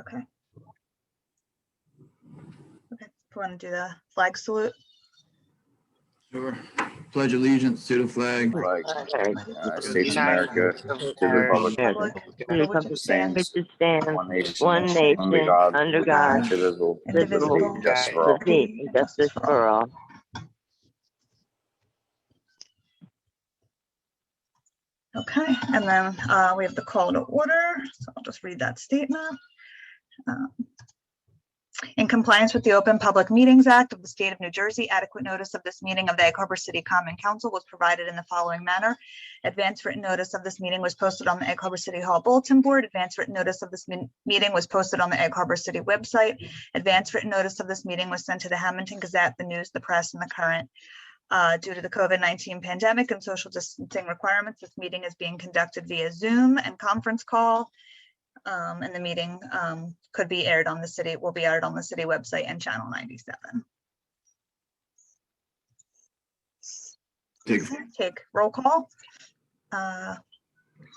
Okay. Okay. We want to do the flag salute. Sure. Pledge allegiance to the flag. United States of America, to the republic Which stands one nation, under God, indivisible, indivisible, with justice for all. liberty and justice for all. Okay, and then we have the call to order. So I'll just read that statement. In compliance with the Open Public Meetings Act of the State of New Jersey, adequate notice of this meeting of the Egg Harbor City Common Council was provided in the following manner. Advance written notice of this meeting was posted on the Egg Harbor City Hall Bulletin Board. Advance written notice of this meeting was posted on the Egg Harbor City website. Advance written notice of this meeting was sent to the Hamilton Gazette, the News, the Press, and the Current. Due to the COVID-19 pandemic and social distancing requirements, this meeting is being conducted via Zoom and conference call. And the meeting will be aired on the city website and channel 97. Take roll call.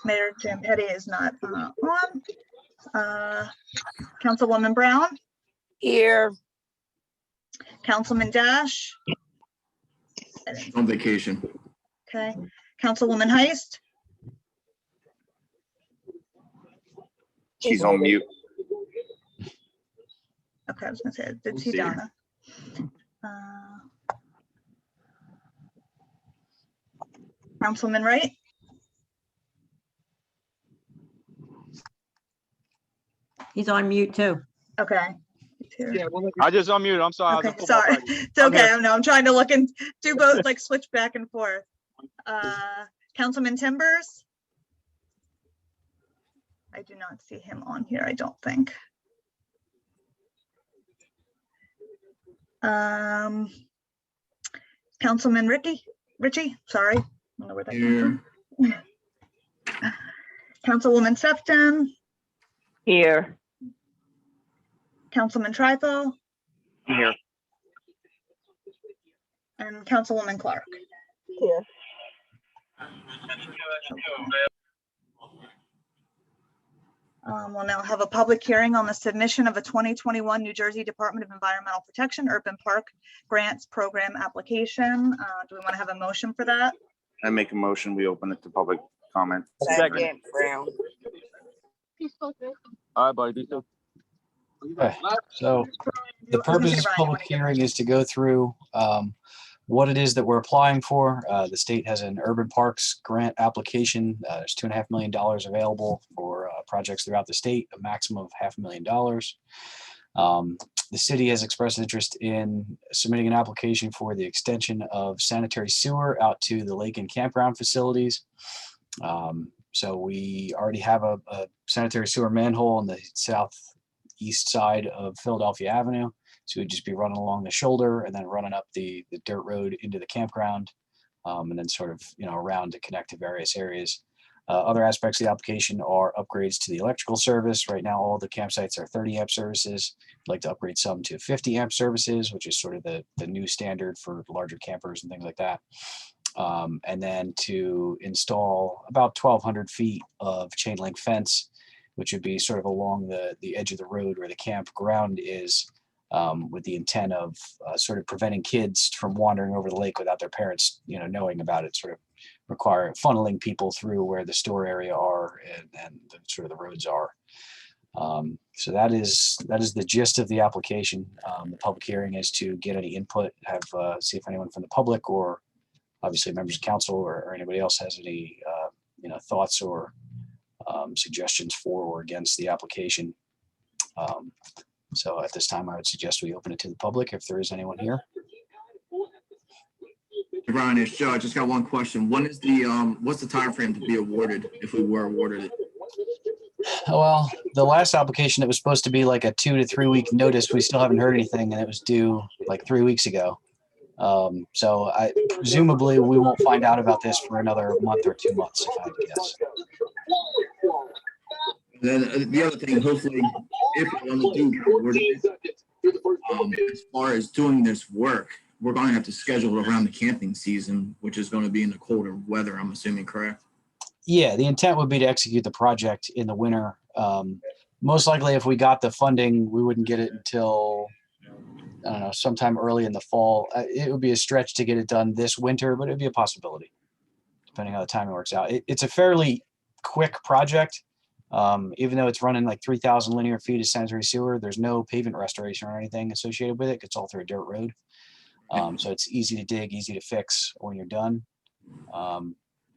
Mayor Jampetti is not on. Councilwoman Brown. Here. Councilman Dash. On vacation. Okay. Councilwoman Heist. She's on mute. Okay, I was gonna say, did see Donna. Councilman Wright. He's on mute too. Okay. I just unmuted. I'm sorry. Okay, sorry. It's okay. I'm trying to look and do both, like switch back and forth. Councilman Timbers. I do not see him on here, I don't think. Councilman Ritchie, sorry. I don't know where that came from. Councilwoman Sefton. Here. Councilman Trifle. Here. And Councilwoman Clark. Here. We'll now have a public hearing on the submission of a 2021 New Jersey Department of Environmental Protection Urban Park Grants Program application. Do we want to have a motion for that? I make a motion, we open it to public comment. Second, Brown. All right, buddy. Okay, so the purpose of this public hearing is to go through what it is that we're applying for. The state has an urban parks grant application. There's $2.5 million available for projects throughout the state, a maximum of $500,000. The city has expressed interest in submitting an application for the extension of sanitary sewer out to the lake and campground facilities. So we already have a sanitary sewer manhole on the southeast side of Philadelphia Avenue. So we'd just be running along the shoulder and then running up the dirt road into the campground, and then sort of, around to connect to various areas. Other aspects of the application are upgrades to the electrical service. Right now, all the campsites are 30 amp services. I'd like to upgrade some to 50 amp services, which is sort of the new standard for larger campers and things like that. And then to install about 1,200 feet of chain link fence, which would be sort of along the edge of the road where the campground is, with the intent of sort of preventing kids from wandering over the lake without their parents, knowing about it, sort of funneling people through where the store area are and sort of the roads are. So that is the gist of the application. The public hearing is to get any input, see if anyone from the public or obviously members of council or anybody else has any thoughts or suggestions for or against the application. So at this time, I would suggest we open it to the public if there is anyone here. Ryan, it's Joe. I just got one question. When is what's the time frame to be awarded if we were awarded it? Well, the last application, it was supposed to be like a 2 to 3 week notice. We still haven't heard anything, and it was due like 3 weeks ago. So presumably we won't find out about this for another month or 2 months, if I had to guess. Then the other thing, hopefully, if we only do get awarded it, as far as doing this work, we're going to have to schedule it around the camping season, which is going to be in the colder weather, I'm assuming, correct? Yeah, the intent would be to execute the project in the winter. most likely if we got the funding, we wouldn't get it until, I don't know, sometime early in the fall. It would be a stretch to get it done this winter, but it'd be a possibility, depending on how the timing works out. It's a fairly quick project. Even though it's running like 3,000 linear feet of sanitary sewer, there's no pavement restoration or anything associated with it. It's all through a dirt road. So it's easy to dig, easy to fix when you're done.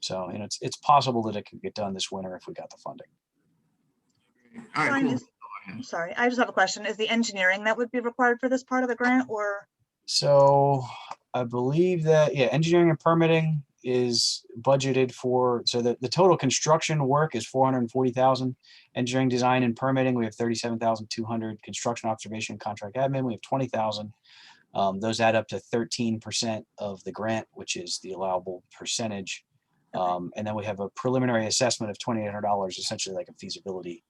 So, you know, it's possible that it could get done this winter if we got the funding. All right, Fine, cool. I'm sorry, I just have a question. Is the engineering that would be required for this part of the grant or? So I believe that, yeah, engineering and permitting is budgeted for, so the total construction work is 440,000. Engineering, design and permitting, we have 37,200. Construction, observation, contract admin, we have 20,000. Those add up to 13% of the grant, which is the allowable percentage. And then we have a preliminary assessment of $2,800, essentially like a feasibility.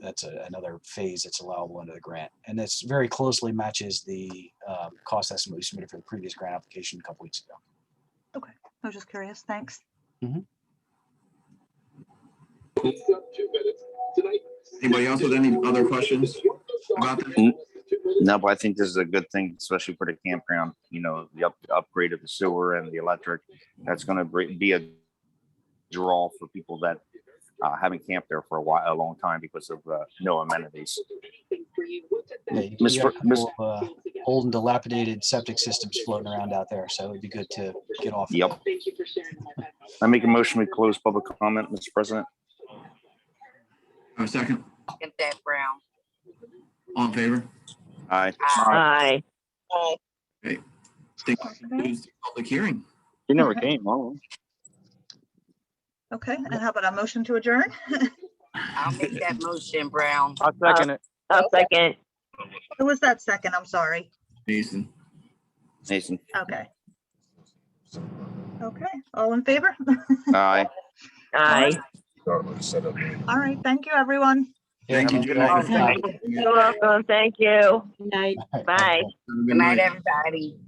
That's another phase that's allowable under the grant. And this very closely matches the cost estimate we submitted for the previous grant application a couple weeks ago. Okay, I was just curious. Thanks. Anybody else with any other questions about that? No, but I think this is a good thing, especially for the campground, you know, the upgrade of the sewer and the electric. That's going to be a draw for people that haven't camped there for a long time because of no amenities. Yeah, you got a couple of old and dilapidated septic systems floating around out there, so it'd be good to get off. Yep. I make a motion we close public comment, Mr. President. A second. Get that Brown. All in favor? Aye. Aye. Okay. Think concludes the public hearing. He never came. Oh, Okay, and how about a motion to adjourn? I'll make that motion, Brown. I'll second it. I'll second. Who was that second? I'm sorry. Jason. Nathan. Okay. Okay, all in favor? Aye. Aye. All right, thank you, everyone. Thank you, Good Jason. night. You're welcome. Thank you. Good night. Bye. Have a Good night, everybody.